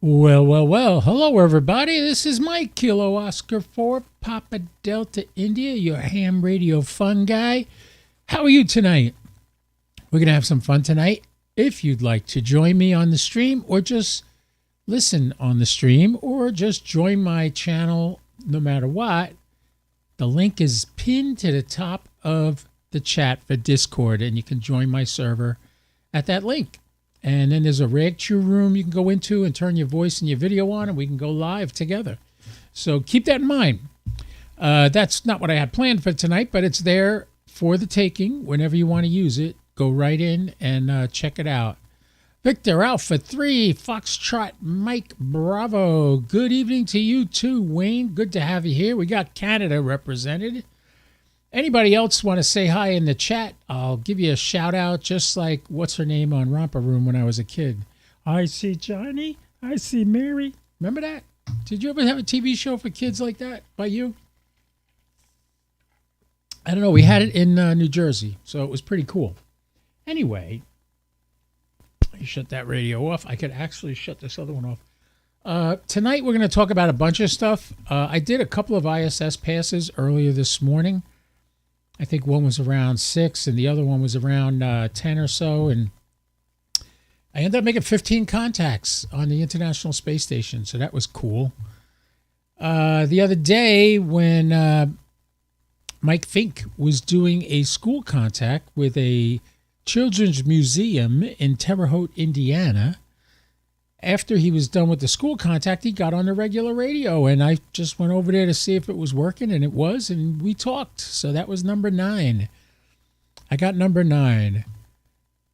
Well. Hello, everybody. This is Mike, Kilo Oscar 4, Papa Delta India, your ham radio fun guy. How are you tonight? We're going to have some fun tonight. If you'd like to join me on the stream or just listen on the stream or just join my channel no matter what, the link is pinned to the top of the chat for Discord, and you can join my server at that link. And then there's a Rag Chew room you can go into and turn your voice and your video on, and we can go live together. So keep that in mind. That's not what I had planned for tonight, but it's there for the taking. Whenever you want to use it, go right in and check it out. Victor Alpha 3, Foxtrot Mike Bravo. Good evening to you too, Wayne. Good to have you here. We got Canada represented. Anybody else want to say hi in the chat? I'll give you a shout out, just like what's her name on Romper Room when I was a kid. I see Johnny. I see Mary. Remember that? Did you ever have a TV show for kids like that by you? I don't know. We had it in New Jersey, so it was pretty cool. Anyway, you shut that radio off. I could actually shut this other one off. Tonight we're going to talk about a bunch of stuff. I did a couple of ISS passes earlier this morning. I think one was around 6 and the other one was around 10 or so. And I ended up making 15 contacts on the International Space Station, so that was cool. The other day when Mike Fink was doing a school contact with a children's museum in Terre Haute, Indiana, after he was done with the school contact, he got on the regular radio, and I just went over there to see if it was working, and it was, and we talked. So that was number 9. I got number 9.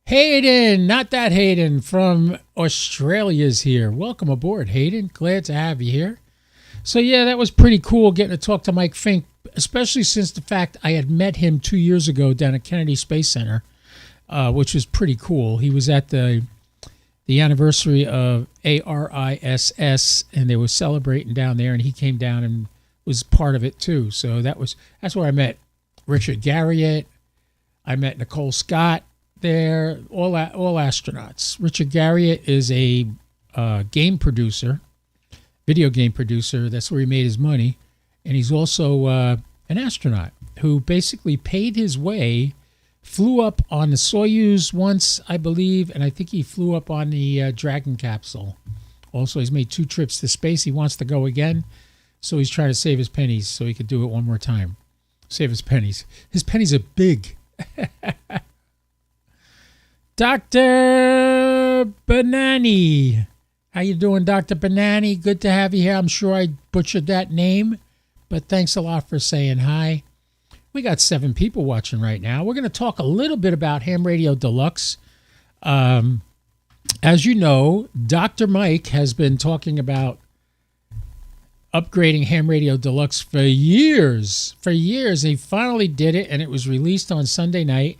Hayden, not that Hayden, from Australia's here. Welcome aboard, Hayden. Glad to have you here. So yeah, that was pretty cool getting to talk to Mike Fink, especially since the fact I had met him 2 years ago down at Kennedy Space Center, which was pretty cool. He was at the anniversary of ARISS, and they were celebrating down there, and he came down and was part of it too. So that's where I met Richard Garriott. I met Nicole Scott there, all astronauts. Richard Garriott is a game producer, video game producer. That's where he made his money, and he's also an astronaut who basically paid his way. Flew up on the Soyuz once, I believe, and I think he flew up on the Dragon capsule. Also, he's made 2 trips to space. He wants to go again, so he's trying to save his pennies so he could do it one more time. Save his pennies. His pennies are big. Dr. Banani. How you doing, Dr. Banani? Good to have you here. I'm sure I butchered that name, but thanks a lot for saying hi. We got 7 people watching right now. We're going to talk a little bit about Ham Radio Deluxe. As you know, Dr. Mike has been talking about upgrading Ham Radio Deluxe for years. For years. He finally did it, and it was released on Sunday night.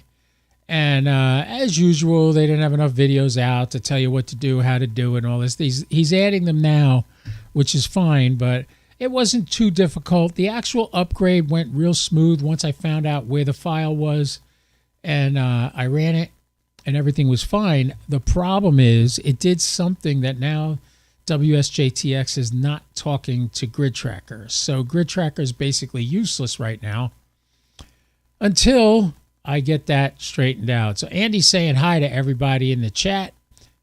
And as usual, they didn't have enough videos out to tell you what to do, how to do it, and all this. He's adding them now, which is fine, but it wasn't too difficult. The actual upgrade went real smooth once I found out where the file was, and I ran it, and everything was fine. The problem is it did something that now WSJTX is not talking to Grid Tracker. So Grid Tracker is basically useless right now until I get that straightened out. So Andy's saying hi to everybody in the chat.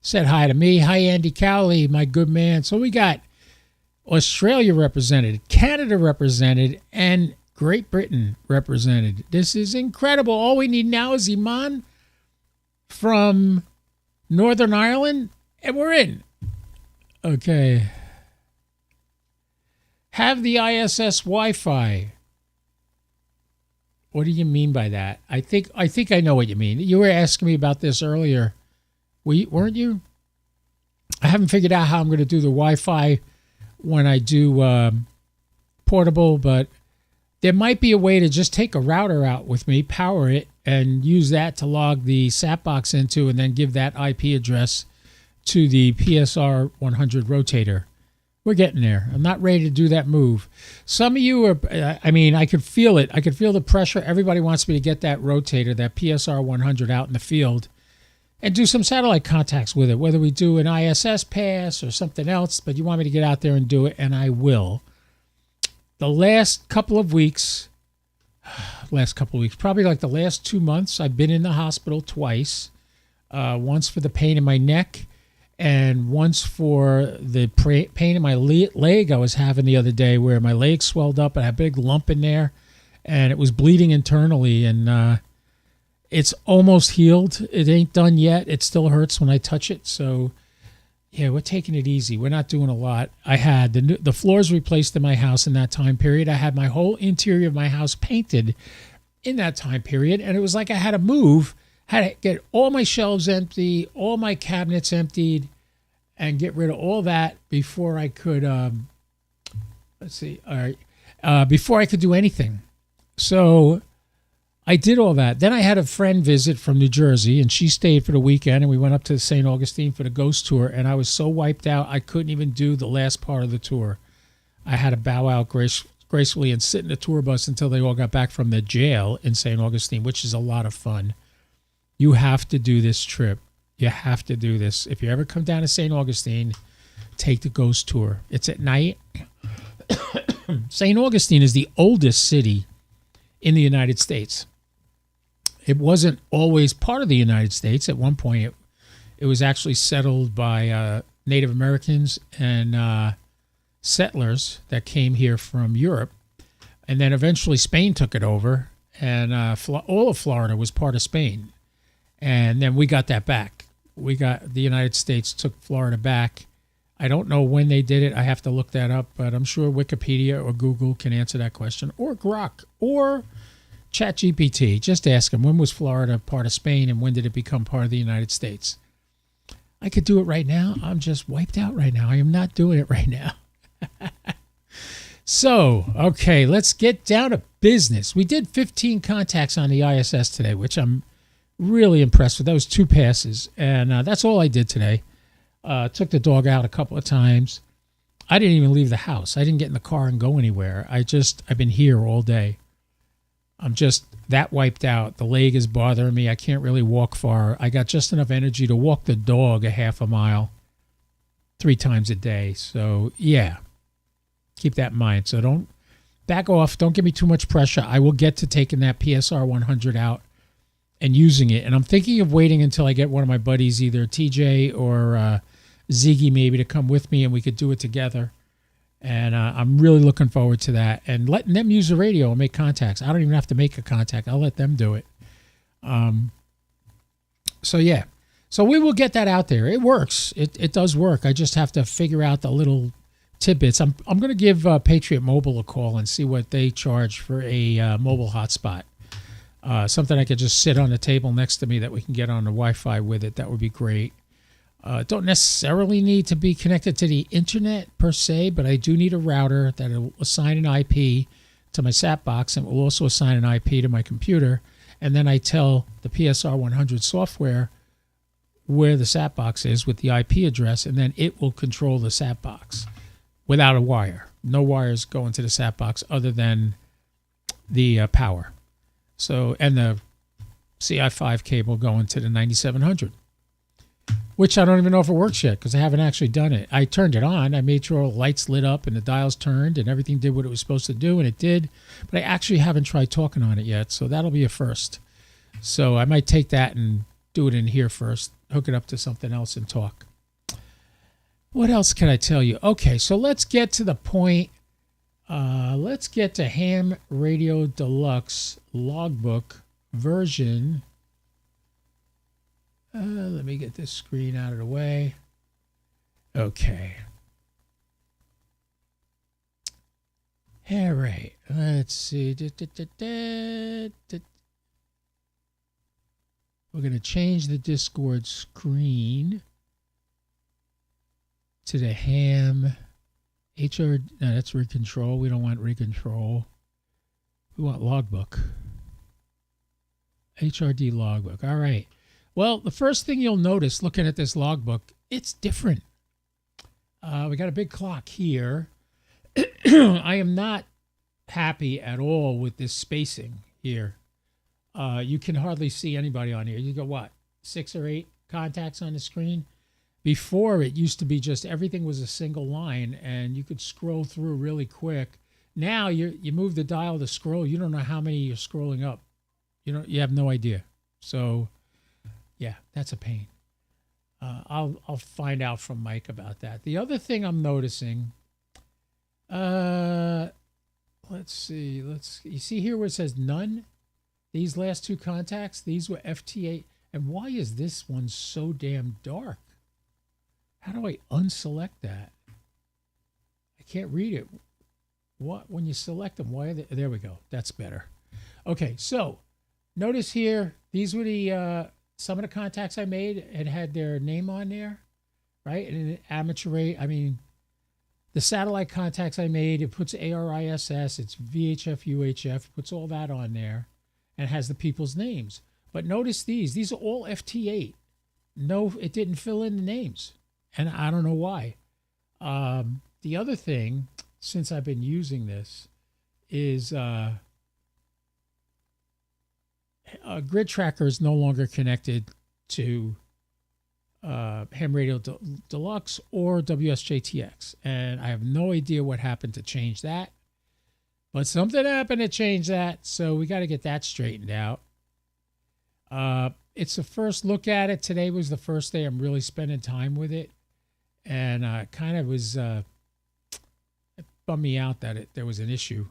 Said hi to me. Hi, Andy Cowley, my good man. So we got Australia represented, Canada represented, and Great Britain represented. This is incredible. All we need now is Iman from Northern Ireland, and we're in. Okay. Have the ISS Wi-Fi. What do you mean by that? I think I know what you mean. You were asking me about this earlier, weren't you? I haven't figured out how I'm going to do the Wi-Fi when I do portable, but there might be a way to just take a router out with me, power it, and use that to log the SAT box into, and then give that IP address to the PSR 100 rotator. We're getting there. I'm not ready to do that move. Some of you are, I could feel it. I could feel the pressure. Everybody wants me to get that rotator, that PSR 100 out in the field. and do some satellite contacts with it, whether we do an ISS pass or something else, but you want me to get out there and do it, and I will. The last couple of weeks, probably like the last 2 months, I've been in the hospital twice. Once for the pain in my neck and once for the pain in my leg I was having the other day, where my leg swelled up and I had a big lump in there and it was bleeding internally, and it's almost healed. It ain't done yet. It still hurts when I touch it. So yeah, we're taking it easy. We're not doing a lot. I had the floors replaced in my house in that time period. I had my whole interior of my house painted in that time period, and it was like I had to move. Had to get all my shelves empty, all my cabinets emptied, and get rid of all that before I could, before I could do anything. So I did all that. Then I had a friend visit from New Jersey, and she stayed for the weekend, and we went up to St. Augustine for the ghost tour, and I was so wiped out, I couldn't even do the last part of the tour. I had to bow out gracefully and sit in the tour bus until they all got back from the jail in St. Augustine, which is a lot of fun. You have to do this trip. You have to do this. If you ever come down to St. Augustine, take the ghost tour. It's at night. St. Augustine is the oldest city in the United States. It wasn't always part of the United States. At one point, it was actually settled by Native Americans and settlers that came here from Europe. And then eventually Spain took it over, and all of Florida was part of Spain. And then we got that back. The United States took Florida back. I don't know when they did it. I have to look that up, but I'm sure Wikipedia or Google can answer that question, or Grok, or ChatGPT. Just ask them, when was Florida part of Spain and when did it become part of the United States? I could do it right now. I'm just wiped out right now. I am not doing it right now. So, okay, let's get down to business. We did 15 contacts on the ISS today, which I'm really impressed with. That was 2 passes, and that's all I did today. Took the dog out a couple of times. I didn't even leave the house. I didn't get in the car and go anywhere. I've been here all day. I'm just that wiped out. The leg is bothering me. I can't really walk far. I got just enough energy to walk the dog a half a mile 3 times a day. So, yeah, keep that in mind. So don't back off. Don't give me too much pressure. I will get to taking that PSR 100 out and using it. And I'm thinking of waiting until I get one of my buddies, either TJ or Ziggy, maybe, to come with me and we could do it together. And I'm really looking forward to that, and letting them use the radio and make contacts. I don't even have to make a contact. I'll let them do it. So, yeah. So we will get that out there. It works. It does work. I just have to figure out the little tidbits. I'm going to give Patriot Mobile a call and see what they charge for a mobile hotspot. Something I could just sit on the table next to me that we can get on the Wi-Fi with it. That would be great. Don't necessarily need to be connected to the internet per se, but I do need a router that will assign an IP to my SAT box, and will also assign an IP to my computer. And then I tell the PSR 100 software where the SAT box is with the IP address, and then it will control the SAT box without a wire. No wires go into the SAT box other than the power. So, and the CI5 cable going to the 9700. Which I don't even know if it works yet, because I haven't actually done it. I turned it on. I made sure all the lights lit up and the dials turned and everything did what it was supposed to do, and it did. But I actually haven't tried talking on it yet, so that'll be a first. So I might take that and do it in here first, hook it up to something else and talk. What else can I tell you? Okay, so let's get to the point. Let's get to Ham Radio Deluxe Logbook version. Let me get this screen out of the way. Okay. All right. Let's see. We're going to change the Discord screen to the Ham HRD. No, that's recontrol. We don't want recontrol. We want logbook. HRD logbook. All right. Well, the first thing you'll notice looking at this logbook, it's different. We got a big clock here. I am not happy at all with this spacing here. You can hardly see anybody on here. You go, what, 6 or 8 contacts on the screen. Before, it used to be just everything was a single line, and you could scroll through really quick. Now you move the dial to scroll. You don't know how many you're scrolling up. You have no idea. So, yeah, that's a pain. I'll find out from Mike about that. The other thing I'm noticing, let's see. You see here where it says none? These last two contacts, these were FT8. And why is this one so damn dark? How do I unselect that? I can't read it. What when you select them? Why are they? There we go. That's better. Okay, so notice here these were the some of the contacts I made. It had their name on there, right? And an amateur rate. I mean, the satellite contacts I made. It puts ARISS. It's VHF, UHF. Puts all that on there, and has the people's names. But notice these. These are all FT8. No, it didn't fill in the names. And I don't know why. The other thing, since I've been using this, is Grid Tracker is no longer connected to Ham Radio Deluxe or WSJTX. And I have no idea what happened to change that. But something happened to change that, so we got to get that straightened out. It's the first look at it. Today was the first day I'm really spending time with it. And kind of was, it bummed me out that there was an issue.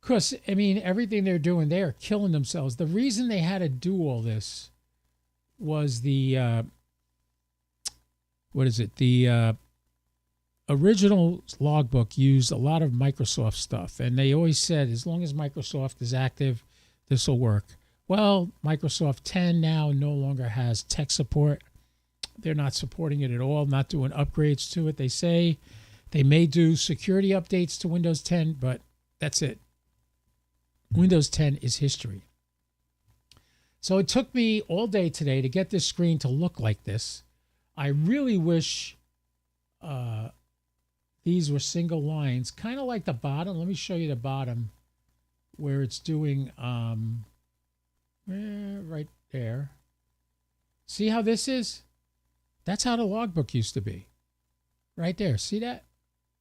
Because, I mean, everything they're doing, they are killing themselves. The reason they had to do all this was the, the original logbook used a lot of Microsoft stuff. And they always said, as long as Microsoft is active, this will work. Well, Microsoft 10 now no longer has tech support. They're not supporting it at all, not doing upgrades to it. They say they may do security updates to Windows 10, but that's it. Windows 10 is history. So it took me all day today to get this screen to look like this. I really wish these were single lines, kind of like the bottom. Let me show you the bottom where it's doing right there. See how this is? That's how the logbook used to be. Right there. See that?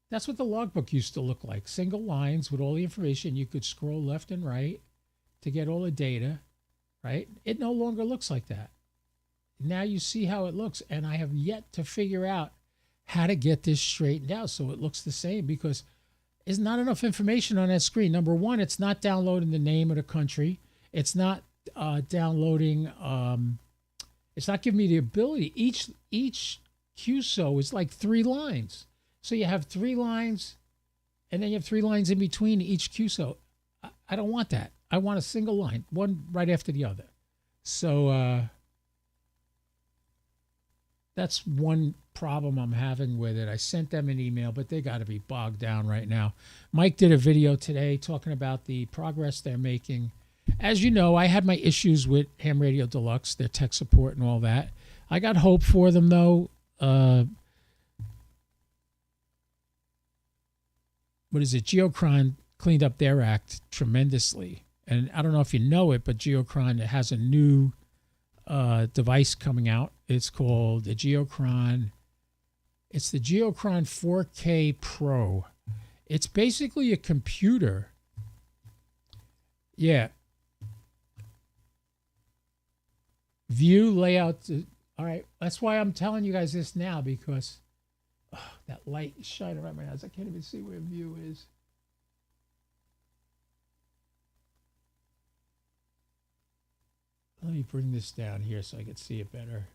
That's what the logbook used to look like. Single lines with all the information. You could scroll left and right to get all the data. Right? It no longer looks like that. Now you see how it looks. And I have yet to figure out how to get this straightened out so it looks the same, because there's not enough information on that screen. Number one, it's not downloading the name of the country. It's not downloading... it's not giving me the ability. Each QSO is like 3 lines. So you have 3 lines, and then you have 3 lines in between each QSO. I don't want that. I want a single line, one right after the other. So that's one problem I'm having with it. I sent them an email, but they got to be bogged down right now. Mike did a video today talking about the progress they're making. As you know, I had my issues with Ham Radio Deluxe, their tech support and all that. I got hope for them, though. Geocron cleaned up their act tremendously. And I don't know if you know it, but Geocron has a new device coming out. It's called the Geocron. It's the Geocron 4K Pro. It's basically a computer. Yeah. View layout. All right. That's why I'm telling you guys this now, because that light is shining right in my eyes. I can't even see where view is. Let me bring this down here so I can see it better.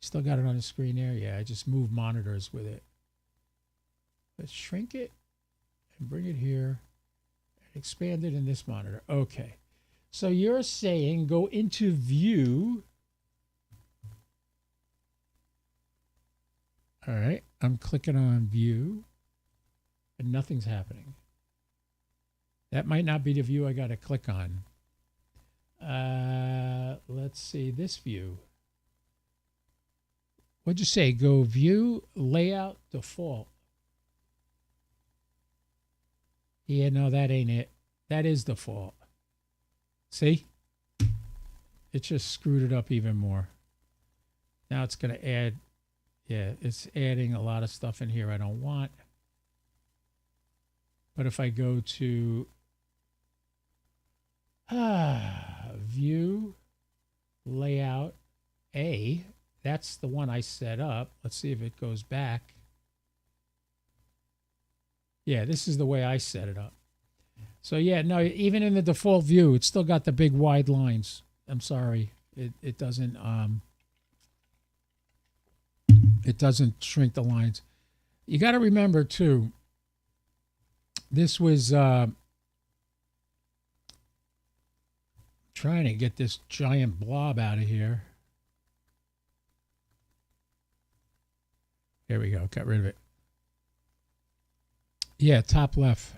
Still got it on the screen there? Yeah, I just moved monitors with it. Let's shrink it and bring it here and expand it in this monitor. Okay. So you're saying go into view. All right. I'm clicking on view and nothing's happening. That might not be the view I got to click on. Let's see this view. What'd you say? Go view, layout, default. Yeah, no, that ain't it. That is default. See? It just screwed it up even more. Now it's going to add, yeah, it's adding a lot of stuff in here I don't want. But if I go to View, Layout, A, that's the one I set up. Let's see if it goes back. Yeah, this is the way I set it up. So yeah, no, even in the default view, it's still got the big wide lines. I'm sorry. It doesn't shrink the lines. You got to remember too, this was trying to get this giant blob out of here. There we go. Got rid of it. Yeah, top left.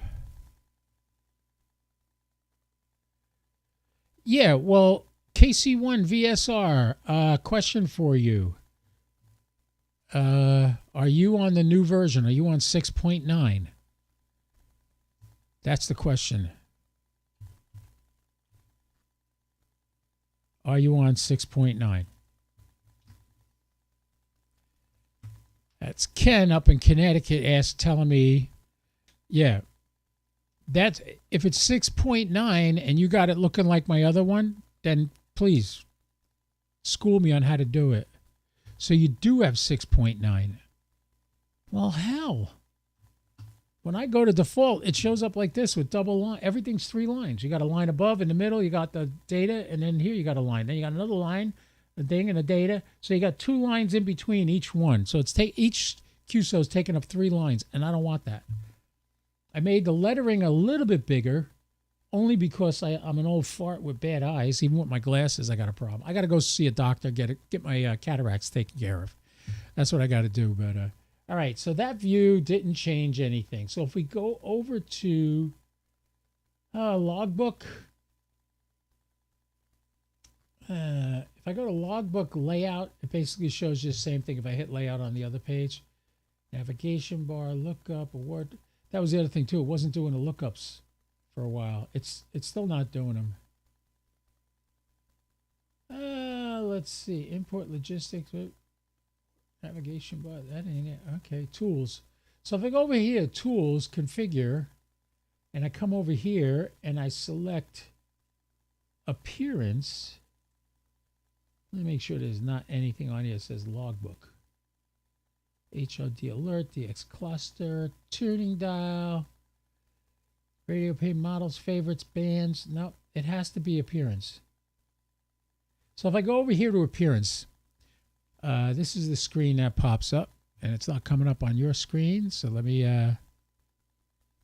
Yeah, well, KC1 VSR, question for you. Are you on the new version? Are you on 6.9? That's the question. Are you on 6.9? That's Ken up in Connecticut telling me, yeah, that's, if it's 6.9 and you got it looking like my other one, then please school me on how to do it. So you do have 6.9. Well, hell. When I go to default, it shows up like this with double line. Everything's 3 lines. You got a line above, in the middle, you got the data, and then here you got a line. Then you got another line, the thing, and the data. So you got 2 lines in between each one. So it's each QSO is taking up 3 lines, and I don't want that. I made the lettering a little bit bigger, only because I'm an old fart with bad eyes. Even with my glasses, I got a problem. I got to go see a doctor, get my cataracts taken care of. That's what I got to do. But all right, so that view didn't change anything. So if we go over to logbook, if I go to logbook layout, it basically shows you the same thing. If I hit layout on the other page, navigation bar, lookup, award. That was the other thing too. It wasn't doing the lookups for a while. It's still not doing them. Let's see. Import logistics. Navigation bar. That ain't it. Okay. Tools. So if I go over here, tools, configure, and I come over here and I select appearance. Let me make sure there's not anything on here that says logbook. HRD alert, DX cluster, tuning dial, radio pay models, favorites, bands. No, it has to be appearance. So if I go over here to appearance, this is the screen that pops up, and it's not coming up on your screen. So let me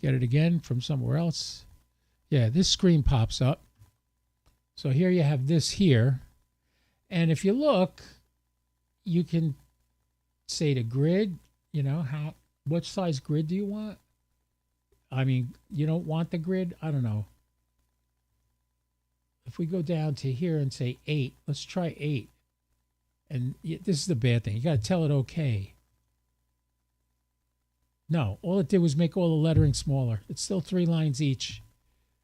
get it again from somewhere else. Yeah, this screen pops up. So here you have this here. And if you look, you can say the grid, you know, what size grid do you want? I mean, you don't want the grid? I don't know. If we go down to here and say 8, let's try 8. And this is the bad thing. You got to tell it okay. No, all it did was make all the lettering smaller. It's still 3 lines each,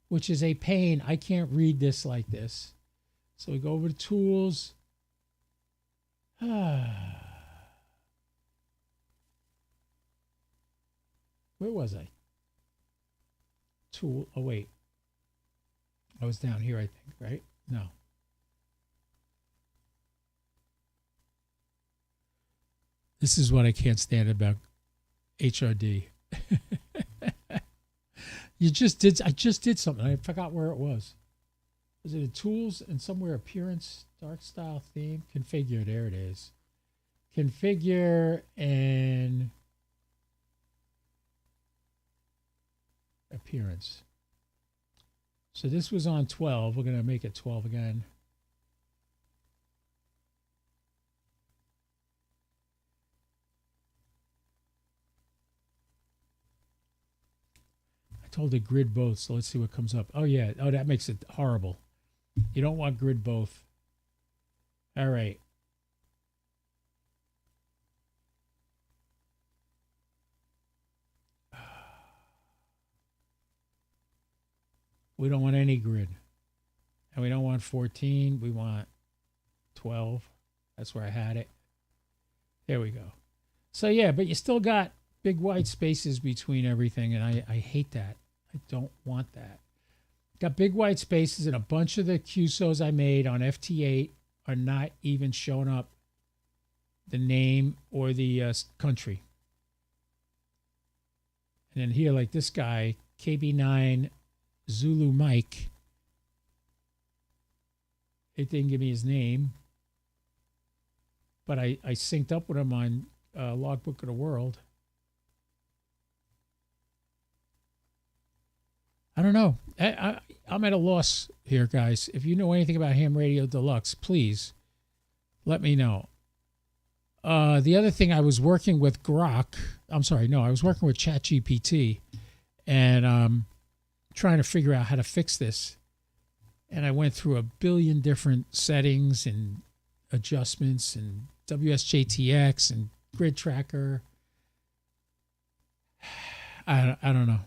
which is a pain. I can't read this like this. So we go over to tools. Where was I? Tool. Oh, wait. I was down here, I think, right? No. This is what I can't stand about HRD. I just did something. I forgot where it was. Was it in tools and somewhere appearance, dark style theme, configure? There it is. Configure and appearance. So this was on 12. We're going to make it 12 again. I told it grid both, so let's see what comes up. Oh, yeah. Oh, that makes it horrible. You don't want grid both. All right. We don't want any grid. And we don't want 14. We want 12. That's where I had it. There we go. So yeah, but you still got big white spaces between everything, and I hate that. I don't want that. Got big white spaces, and a bunch of the QSOs I made on FT8 are not even showing up the name or the country. And then here, like this guy, KB9 Zulu Mike, it didn't give me his name, but I synced up with him on Logbook of the World. I don't know. I'm at a loss here, guys. If you know anything about Ham Radio Deluxe, please let me know. The other thing, I was working with Grok. I was working with ChatGPT and trying to figure out how to fix this. And I went through a billion different settings and adjustments and WSJTX and Grid Tracker. I don't know.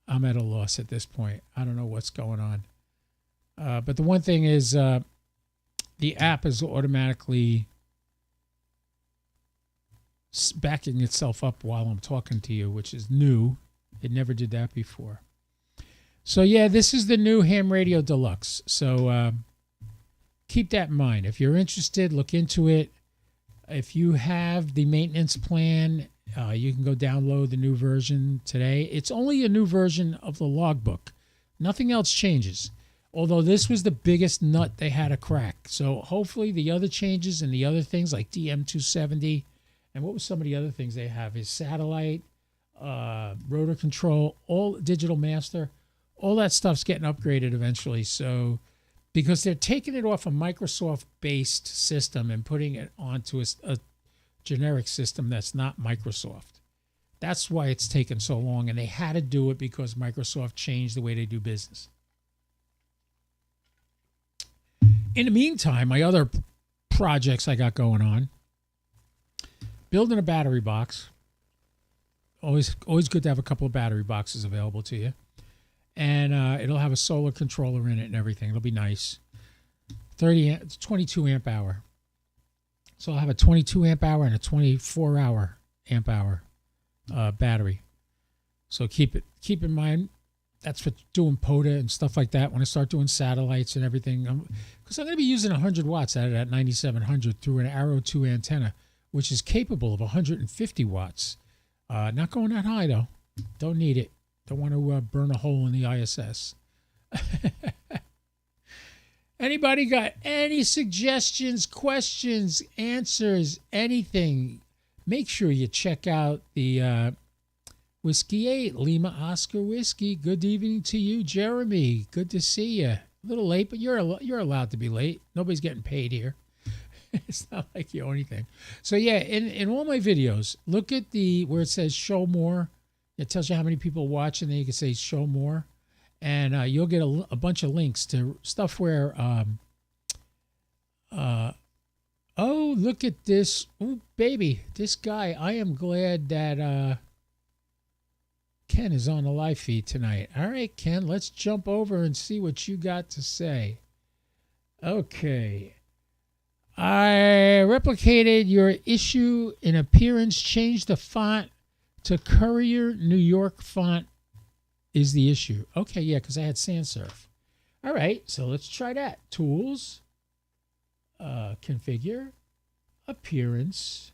I'm at a loss at this point. I don't know what's going on. But the one thing is the app is automatically backing itself up while I'm talking to you, which is new. It never did that before. So, yeah, this is the new Ham Radio Deluxe. So keep that in mind. If you're interested, look into it. If you have the maintenance plan, you can go download the new version today. It's only a new version of the logbook. Nothing else changes. Although this was the biggest nut they had to crack. So hopefully the other changes and the other things like DM270, and what was some of the other things they have is satellite, rotor control, all digital master, all that stuff's getting upgraded eventually. So because they're taking it off a Microsoft-based system and putting it onto a generic system that's not Microsoft. That's why it's taken so long, and they had to do it because Microsoft changed the way they do business. In the meantime, my other projects I got going on, building a battery box. Always good to have a couple of battery boxes available to you. And it'll have a solar controller in it and everything. It'll be nice. 22 amp hour. So I'll have a 22 amp hour and a 24 hour amp hour battery. So keep in mind, that's for doing POTA and stuff like that. When I start doing satellites and everything, because I'm going to be using 100 watts out of that 9700 through an Arrow 2 antenna, which is capable of 150 watts. Not going that high though. Don't need it. Don't want to burn a hole in the ISS. Anybody got any suggestions, questions, answers, anything? Make sure you check out the Whiskey 8, Lima Oscar Whiskey. Good evening to you, Jeremy. Good to see you. A little late, but you're allowed to be late. Nobody's getting paid here. It's not like you owe anything. So yeah, in all my videos, look at where it says show more. It tells you how many people watch, and then you can say show more. And you'll get a bunch of links to stuff where, oh, look at this. Oh, baby, this guy. I am glad that Ken is on the live feed tonight. All right, Ken, let's jump over and see what you got to say. Okay. I replicated your issue in appearance, changed the font to Courier New York font is the issue. Okay, yeah, because I had sans serif. All right, so let's try that. Tools, configure, appearance,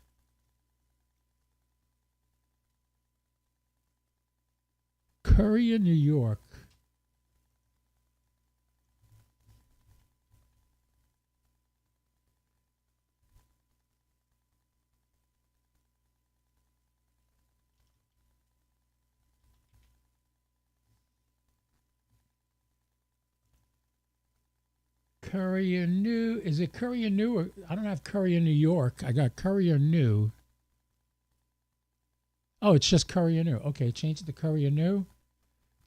Courier New York. Courier New. Is it Courier New? Or, I don't have Courier New York. I got Courier New. Oh, it's just Courier New. Okay, change it to Courier New.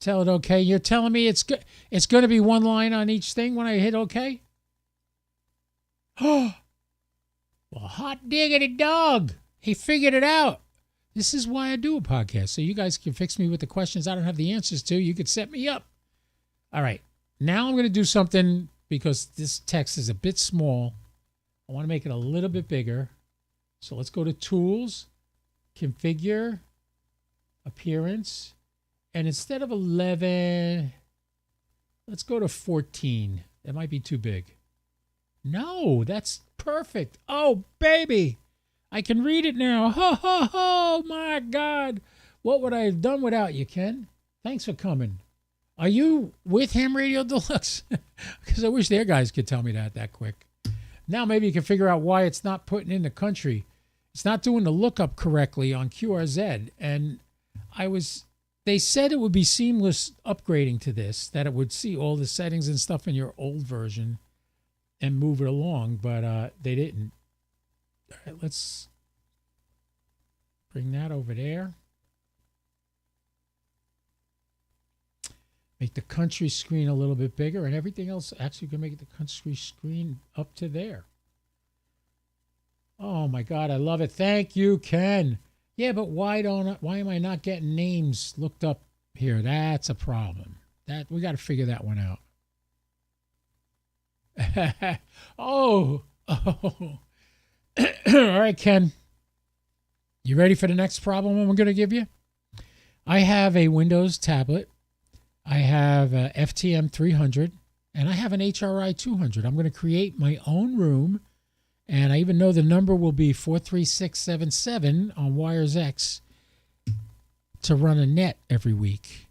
Tell it okay. You're telling me it's going to be one line on each thing when I hit okay? Oh, well, hot diggity dog. He figured it out. This is why I do a podcast, so you guys can fix me with the questions I don't have the answers to. You could set me up. All right. Now I'm going to do something because this text is a bit small. I want to make it a little bit bigger. So let's go to Tools, Configure, Appearance, and instead of 11, let's go to 14. That might be too big. No, that's perfect. Oh, baby. I can read it now. Ho, ho, ho, my God. What would I have done without you, Ken? Thanks for coming. Are you with Ham Radio Deluxe? Because I wish their guys could tell me that quick. Now maybe you can figure out why it's not putting in the country. It's not doing the lookup correctly on QRZ. And they said it would be seamless upgrading to this, that it would see all the settings and stuff in your old version and move it along, but they didn't. All right, let's bring that over there. Make the country screen a little bit bigger, and everything else actually can make the country screen up to there. Oh my God, I love it. Thank you, Ken. Yeah, but why am I not getting names looked up here? That's a problem. That we got to figure that one out. Oh. All right, Ken. You ready for the next problem I'm going to give you? I have a Windows tablet. I have a FTM 300, and I have an HRI 200. I'm going to create my own room, and I even know the number will be 43677 on Wires X to run a net every week.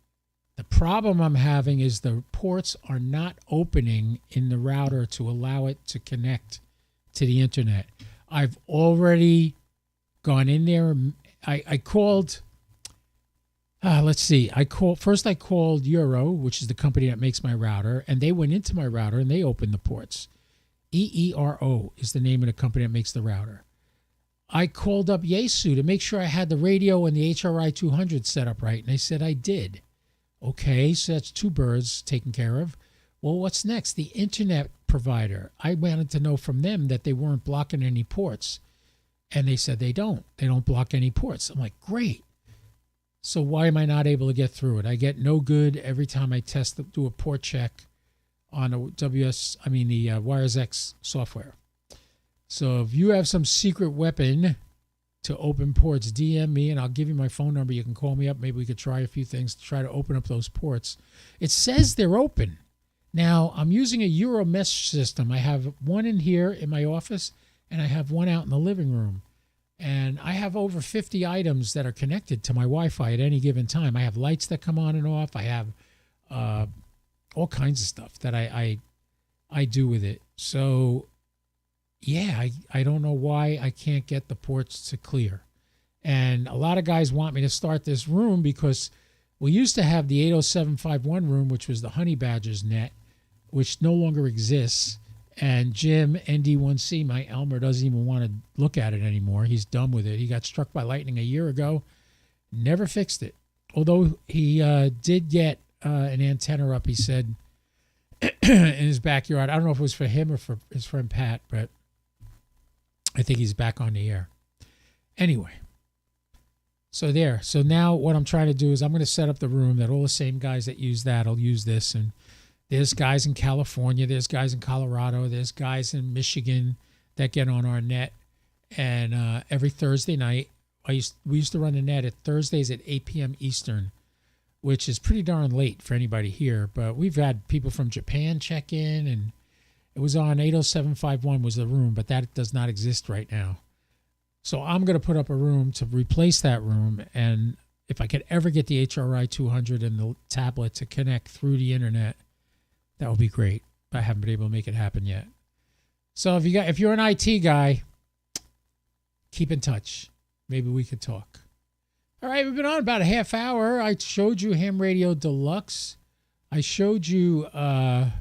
The problem I'm having is the ports are not opening in the router to allow it to connect to the internet. I've already gone in there. I called... let's see. I called Euro, which is the company that makes my router, and they went into my router and they opened the ports. EERO is the name of the company that makes the router. I called up Yaesu to make sure I had the radio and the HRI 200 set up right, and they said I did. Okay, so that's two birds taken care of. Well, what's next? The internet provider. I wanted to know from them that they weren't blocking any ports, and they said they don't. They don't block any ports. I'm like, great. So why am I not able to get through it? I get no good every time I do a port check on the Wires X software. So if you have some secret weapon to open ports, DM me and I'll give you my phone number. You can call me up. Maybe we could try a few things to try to open up those ports. It says they're open. Now, I'm using a Euro mesh system. I have one in here in my office and I have one out in the living room. And I have over 50 items that are connected to my Wi-Fi at any given time. I have lights that come on and off. I have all kinds of stuff that I do with it. So, yeah, I don't know why I can't get the ports to clear. And a lot of guys want me to start this room because we used to have the 80751 room, which was the Honey Badgers net, which no longer exists. And Jim, ND1C, my Elmer, doesn't even want to look at it anymore. He's done with it. He got struck by lightning a year ago. Never fixed it. Although he did get an antenna up, he said, in his backyard. I don't know if it was for him or for his friend Pat, but I think he's back on the air. Anyway, so there. So now what I'm trying to do is I'm going to set up the room that all the same guys that use that will use this. And there's guys in California, there's guys in Colorado, there's guys in Michigan that get on our net. And every Thursday night, we used to run the net at Thursdays at 8 p.m. Eastern, which is pretty darn late for anybody here. But we've had people from Japan check in, and it was on 80751 was the room, but that does not exist right now. So I'm going to put up a room to replace that room. And if I could ever get the HRI 200 and the tablet to connect through the internet, that would be great. But I haven't been able to make it happen yet. So if you're an IT guy, keep in touch. Maybe we could talk. All right, we've been on about a half hour. I showed you Ham Radio Deluxe. I showed you, I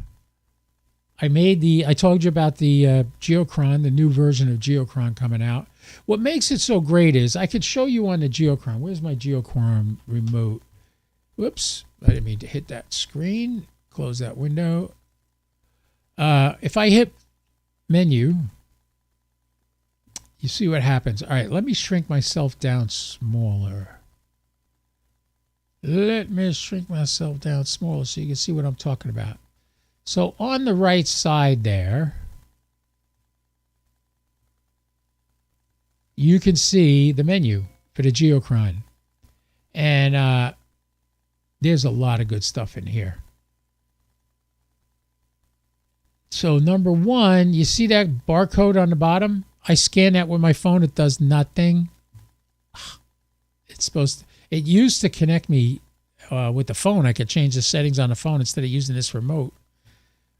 told you about the Geocron, the new version of Geocron coming out. What makes it so great is I could show you on the Geocron. Where's my Geocron remote? Whoops, I didn't mean to hit that screen. Close that window. If I hit menu, you see what happens. All right, let me shrink myself down smaller. Let me shrink myself down smaller so you can see what I'm talking about. So on the right side there, you can see the menu for the Geocron. And there's a lot of good stuff in here. So number one, you see that barcode on the bottom? I scan that with my phone. It does nothing. It's supposed to, it used to connect me with the phone. I could change the settings on the phone instead of using this remote,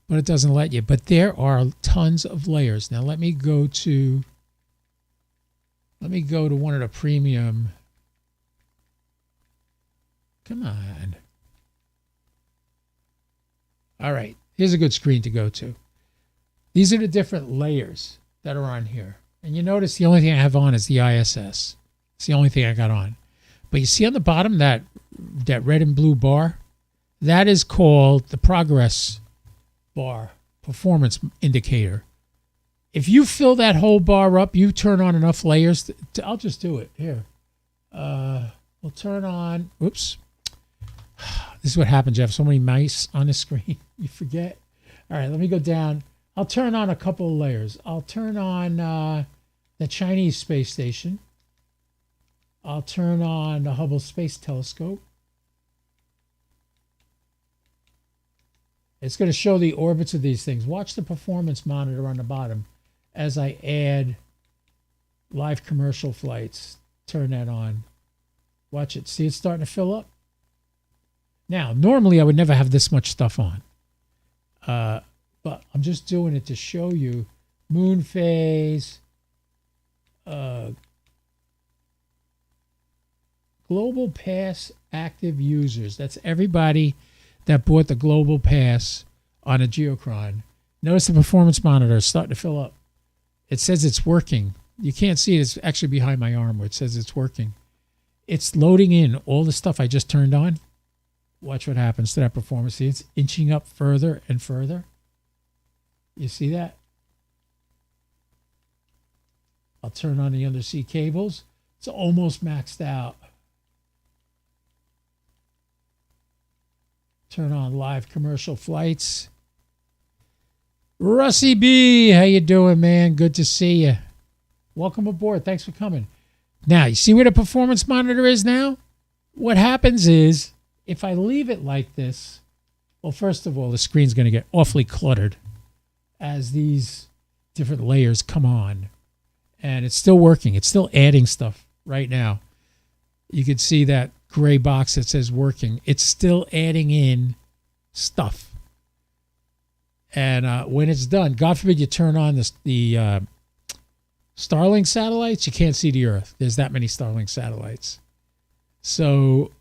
but it doesn't let you. But there are tons of layers. Now let me go to one of the premium. Come on. All right, here's a good screen to go to. These are the different layers that are on here. And you notice the only thing I have on is the ISS. It's the only thing I got on. But you see on the bottom that red and blue bar? That is called the progress bar, performance indicator. If you fill that whole bar up, you turn on enough layers. I'll just do it. Here. We'll turn on. Oops. This is what happens. You have so many mice on the screen. You forget. All right, let me go down. I'll turn on a couple of layers. I'll turn on the Chinese space station. I'll turn on the Hubble Space Telescope. It's going to show the orbits of these things. Watch the performance monitor on the bottom as I add live commercial flights. Turn that on. Watch it. See, it's starting to fill up. Now, normally I would never have this much stuff on. But I'm just doing it to show you moon phase, Global Pass active users. That's everybody that bought the Global Pass on a Geocron. Notice the performance monitor is starting to fill up. It says it's working. You can't see it. It's actually behind my arm where it says it's working. It's loading in all the stuff I just turned on. Watch what happens to that performance. See, it's inching up further and further. You see that? I'll turn on the undersea cables. It's almost maxed out. Turn on live commercial flights. Russie B, how you doing, man? Good to see you. Welcome aboard. Thanks for coming. Now, you see where the performance monitor is now? What happens is, if I leave it like this, well, first of all, the screen's going to get awfully cluttered as these different layers come on. And it's still working. It's still adding stuff right now. You can see that gray box that says working. It's still adding in stuff. And when it's done, God forbid you turn on the Starlink satellites, you can't see the Earth. There's that many Starlink satellites. So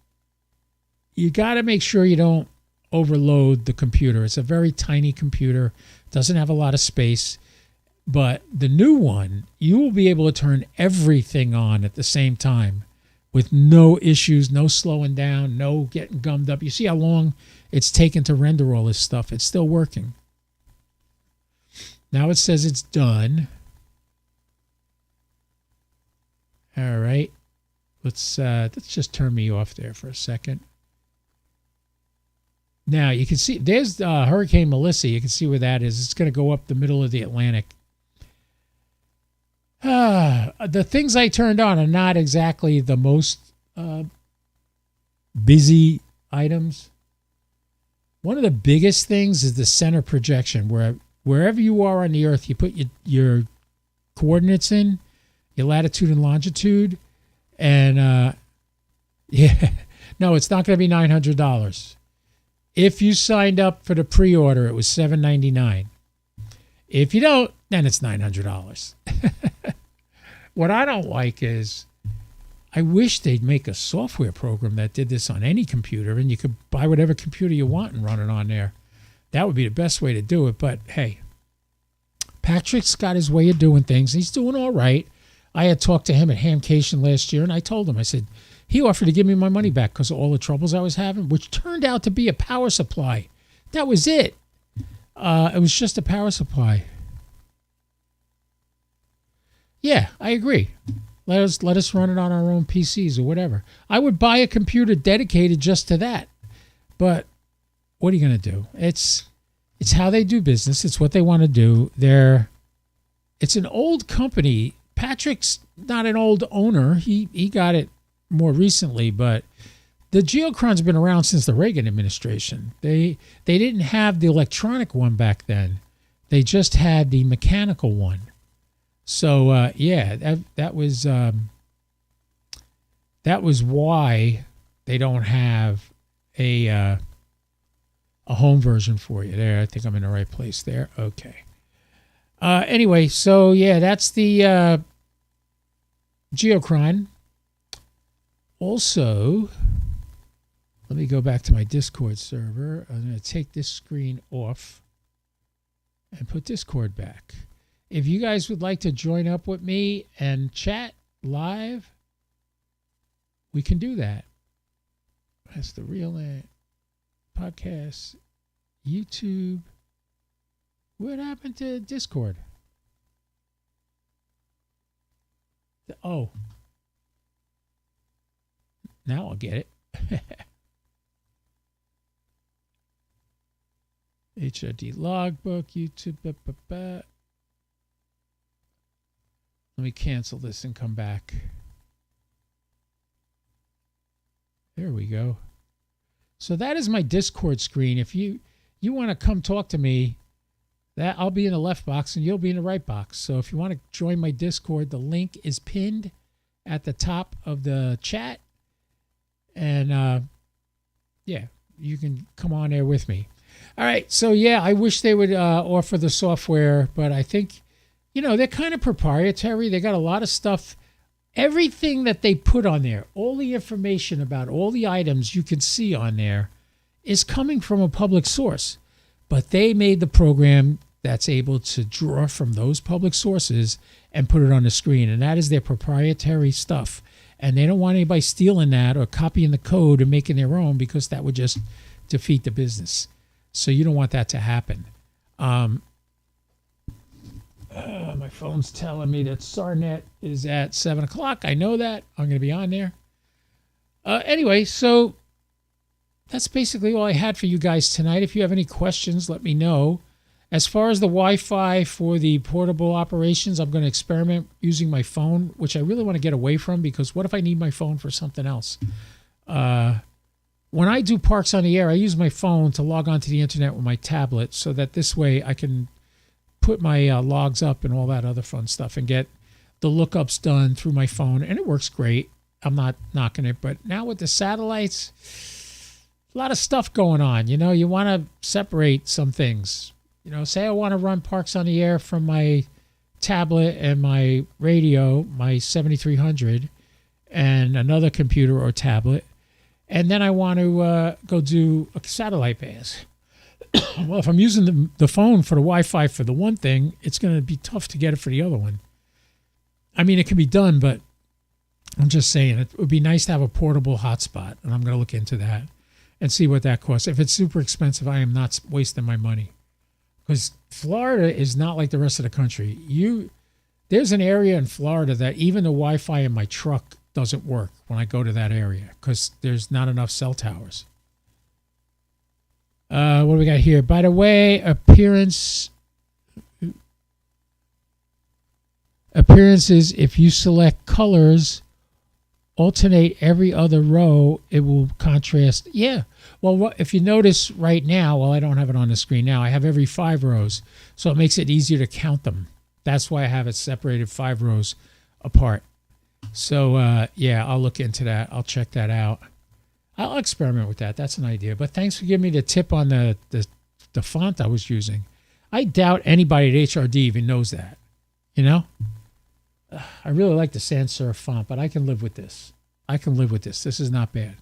you got to make sure you don't overload the computer. It's a very tiny computer. Doesn't have a lot of space. But the new one, you will be able to turn everything on at the same time with no issues, no slowing down, no getting gummed up. You see how long it's taken to render all this stuff. It's still working. Now it says it's done. All right. Let's just turn me off there for a second. Now you can see there's Hurricane Melissa. You can see where that is. It's going to go up the middle of the Atlantic. The things I turned on are not exactly the most busy items. One of the biggest things is the center projection, where wherever you are on the Earth, you put your coordinates in, your latitude and longitude, and yeah, no, it's not going to be $900. If you signed up for the pre-order, it was $799. If you don't, then it's $900. What I don't like is, I wish they'd make a software program that did this on any computer, and you could buy whatever computer you want and run it on there. That would be the best way to do it. But hey, Patrick's got his way of doing things. He's doing all right. I had talked to him at Hamcation last year, and I told him, I said, he offered to give me my money back because of all the troubles I was having, which turned out to be a power supply. That was it. It was just a power supply. Yeah, I agree. Let us run it on our own PCs or whatever. I would buy a computer dedicated just to that. But what are you going to do? It's how they do business. It's what they want to do. It's an old company, Patrick's not an old owner. He got it more recently, but the Geochron's been around since the Reagan administration. They didn't have the electronic one back then. They just had the mechanical one. So that was why they don't have a home version for you. There, I think I'm in the right place there. Okay. Anyway, so yeah, that's the Geochron. Also, let me go back to my Discord server. I'm going to take this screen off and put Discord back. If you guys would like to join up with me and chat live, we can do that. That's the Real Podcast, YouTube. What happened to Discord? Oh. Now I'll get it. HRD logbook, YouTube. Let me cancel this and come back. There we go. So that is my Discord screen. If you want to come talk to me, that I'll be in the left box and you'll be in the right box. So if you want to join my Discord, the link is pinned at the top of the chat. And yeah, you can come on there with me. All right. So yeah, I wish they would offer the software, but I think, they're kind of proprietary. They got a lot of stuff. Everything that they put on there, all the information about all the items you can see on there is coming from a public source. But they made the program that's able to draw from those public sources and put it on the screen. And that is their proprietary stuff. And they don't want anybody stealing that or copying the code and making their own, because that would just defeat the business. So you don't want that to happen. My phone's telling me that SARnet is at 7 o'clock. I know that. I'm going to be on there. Anyway, so that's basically all I had for you guys tonight. If you have any questions, let me know. As far as the Wi-Fi for the portable operations, I'm going to experiment using my phone, which I really want to get away from, because what if I need my phone for something else? When I do Parks on the Air, I use my phone to log onto the internet with my tablet, so that this way I can put my logs up and all that other fun stuff and get the lookups done through my phone, and it works great. I'm not knocking it, but now with the satellites, a lot of stuff going on. You want to separate some things. Say I want to run Parks on the Air from my tablet and my radio, my 7300, and another computer or tablet, and then I want to go do a satellite pass. Well, if I'm using the phone for the Wi-Fi for the one thing, it's going to be tough to get it for the other one. I mean, it can be done, but I'm just saying it would be nice to have a portable hotspot, and I'm going to look into that and see what that costs. If it's super expensive, I am not wasting my money, because Florida is not like the rest of the country. There's an area in Florida that even the Wi-Fi in my truck doesn't work when I go to that area, because there's not enough cell towers. What do we got here? By the way, appearances, if you select colors, alternate every other row, it will contrast. Yeah. Well, if you notice right now, I don't have it on the screen now. I have every 5 rows, so it makes it easier to count them. That's why I have it separated 5 rows apart. So, yeah, I'll look into that. I'll check that out. I'll experiment with that. That's an idea. But thanks for giving me the tip on the font I was using. I doubt anybody at HRD even knows that. I really like the sans serif font, but I can live with this. This is not bad.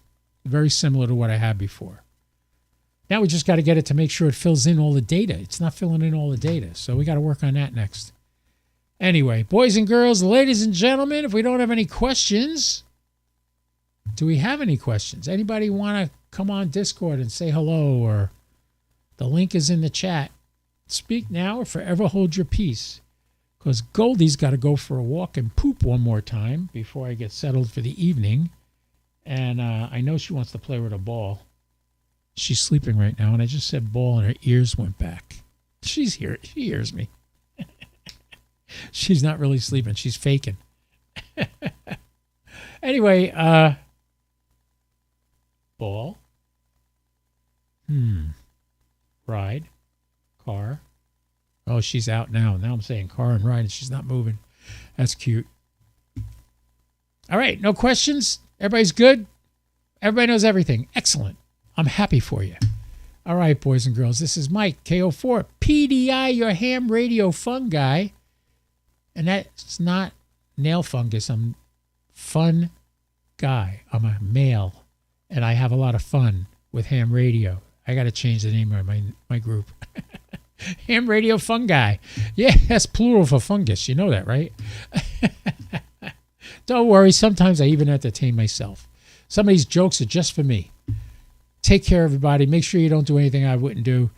Very similar to what I had before. Now we just got to get it to make sure it fills in all the data. It's not filling in all the data, so we got to work on that next. Anyway, boys and girls, ladies and gentlemen, if we don't have any questions... Do we have any questions? Anybody want to come on Discord and say hello, or the link is in the chat. Speak now or forever hold your peace, because Goldie's got to go for a walk and poop one more time before I get settled for the evening. And I know she wants to play with a ball. She's sleeping right now, and I just said ball, and her ears went back. She's here. She hears me. She's not really sleeping. She's faking. Anyway, ball. Ride. Car. Oh, she's out now. Now I'm saying car and ride, and she's not moving. That's cute. All right, no questions? Everybody's good? Everybody knows everything. Excellent. I'm happy for you. All right, boys and girls, this is Mike, KO4, PDI, your ham radio fun guy. And that's not nail fungus. I'm fun guy. I'm a male, and I have a lot of fun with ham radio. I got to change the name of my group. Ham radio fun guy. Yeah, that's plural for fungus. You know that, right? Don't worry. Sometimes I even entertain myself. Some of these jokes are just for me. Take care, everybody. Make sure you don't do anything I wouldn't do.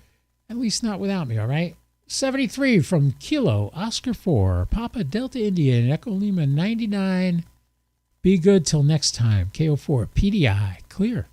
At least not without me, all right? 73 from Kilo, Oscar 4, Papa Delta India, and Echo Lima 99. Be good till next time. KO4, PDI, clear.